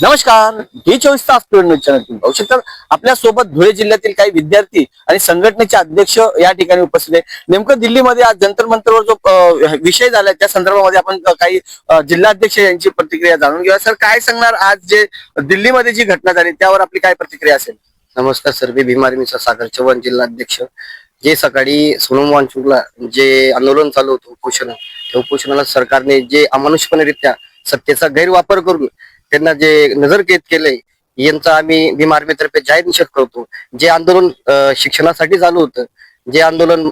नमस्कार. D24 तास news channel तुम्ही पाहू शकता. आपल्या सोबत धुळे जिल्ह्यातील काही विद्यार्थी आणि संघटनेचे अध्यक्ष या ठिकाणी उपस्थित आहे. नेमकं दिल्लीमध्ये आज जंतर मंतरवर जो विषय झाला त्या संदर्भामध्ये आपण काही जिल्हाध्यक्ष यांची प्रतिक्रिया जाणून घेऊया. सर, काय सांगणार आज जे दिल्लीमध्ये जी घटना झाली त्यावर आपली काय प्रतिक्रिया असेल? नमस्कार सर, मी भीम आर्मीचा सागर चव्हाण जिल्हाध्यक्ष. जे सकाळी सोनम वांगचुकला जे आंदोलन चालू होतं उपोषण, त्या उपोषणाला सरकारने जे अमानुषपणेरित्या सत्तेचा गैरवापर करून त्यांना जे नजरकैद केलंय यांचा आम्ही भीम आर्मीतर्फे जाहीर निषेध करतो. जे आंदोलन शिक्षणासाठी चालू होतं, जे आंदोलन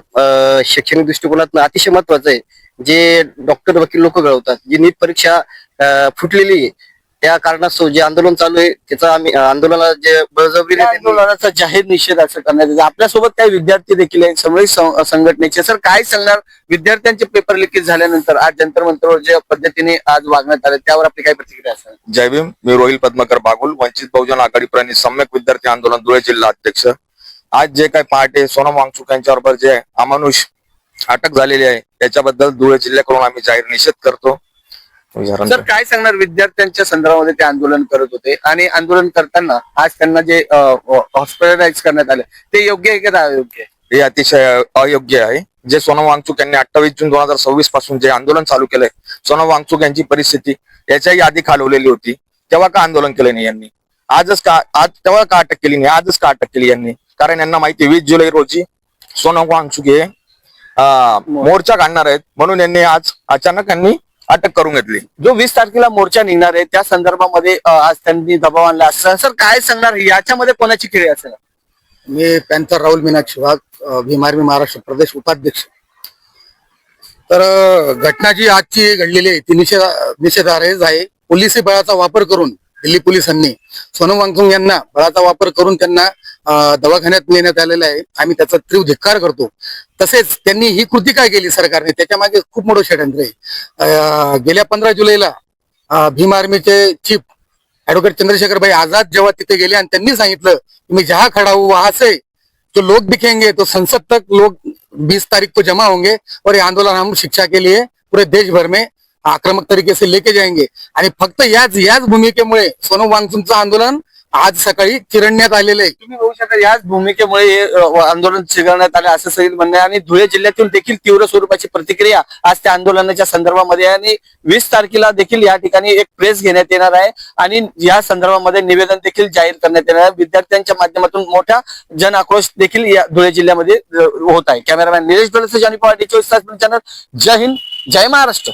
शैक्षणिक दृष्टिकोनातून अतिशय महत्वाचं आहे, जे डॉक्टर वकील लोक घडवतात, जी नीट परीक्षा फुटलेली आहे, त्या कारणास्तव जे आंदोलन चालू आहे त्याचा आम्ही आंदोलनाला जे बळजबरीने आंदोलनाचा जाहीर निषेध असं करण्यात येतो. आपल्यासोबत काही विद्यार्थी देखील आहेत समृद्ध संघटनेचे. सर, काय सांगणार विद्यार्थ्यांचे पेपर लिकेज झाल्यानंतर आज जंतर मंतरवर ज्या पद्धतीने आज वागण्यात आलं त्यावर आपली काय प्रतिक्रिया असेल? जय भीम. मी रोहिल पद्मकर बागुल, वंचित बहुजन आघाडी प्रणित सम्यक विद्यार्थी आंदोलन धुळे जिल्हा अध्यक्ष. आज जे काही पहाटे सोनम वांगचुक यांच्याबरोबर जे अमानुष अटक झालेली आहे त्याच्याबद्दल धुळे जिल्ह्याकडून आम्ही जाहीर निषेध करतो. सर, काय सांगणार विद्यार्थ्यांच्या संदर्भामध्ये ते आंदोलन करत होते आणि आंदोलन करताना आज त्यांना जे हॉस्पिटलाइज करण्यात आले ते योग्य आहे का अयोग्य आहे? हे अतिशय अयोग्य आहे. जे सोनम वांगचुक यांनी 28 जून 2026 पासून जे आंदोलन चालू केलंय, सोनम वांगचुक यांची परिस्थिती याच्याही आधी खालवलेली होती, तेव्हा का आंदोलन केलं नाही यांनी? तेव्हा का अटक केली नाही, आजच का अटक केली यांनी? कारण यांना माहिती 20 जुलै रोजी सोनम वांगचुक हे मोर्चा काढणार आहेत, म्हणून यांनी आज अचानक अटक करून घेतली. जो 20 तारखेला मोर्चा निघणार आहे त्या संदर्भामध्ये आज त्यांनी दबाव आणला असं. सर, काय सांगणार याच्यामध्ये कोणाची खेळी असेल? मी पॅन्थर राहुल मीनाक्षी वाघ, भीम आर्मी महाराष्ट्र प्रदेश उपाध्यक्ष. तर घटना जी आजची घडलेली आहे ती निषेधार्हच आहे. पोलिसी बळाचा वापर करून दिल्ली पोलिसांनी सोनम वांगचुक यांना बळाचा वापर करून त्यांना दवाखान्यात नेण्यात आलेला आहे. आम्ही त्याचा तीव्र धिक्कार करतो. तसेच त्यांनी ही कृती काय केली सरकारने, त्याच्या मागे खूप मोठं षडयंत्र आहे. गेल्या 15 जुलैला भीम आर्मीचे चीफ ऍडव्होकेट चंद्रशेखर भाई आझाद जेव्हा तिथे गेले आणि त्यांनी सांगितलं की मी जहां खडा हूं वहां से जो लोग दिखेंगे तो संसद तक लोग 20 तारीख को जमा होंगे और ये आंदोलन हम शिक्षा के लिए पूरे देश भर में आक्रमक तरीके से लेके जाएंगे. आणि फक्त याच भूमिकेमुळे सोनम वांगचुकचं आंदोलन आज सकाळी चिरडण्यात आलेलं आहे. तुम्ही बघू शकता याच भूमिकेमुळे हे आंदोलन चिघळण्यात आले असं सगळं म्हणणं आहे. आणि धुळे जिल्ह्यातून देखील तीव्र स्वरूपाची प्रतिक्रिया आज त्या आंदोलनाच्या संदर्भामध्ये आणि 20 तारखेला देखील या ठिकाणी एक प्रेस घेण्यात येणार आहे आणि या संदर्भामध्ये निवेदन देखील जाहीर करण्यात येणार आहे. विद्यार्थ्यांच्या माध्यमातून मोठा जन आक्रोश देखील या धुळे जिल्ह्यामध्ये होत आहे. कॅमेरामॅन निलेश डोलेसह जॉनी पवार, D24 तास चॅनल. जय हिंद, जय महाराष्ट्र.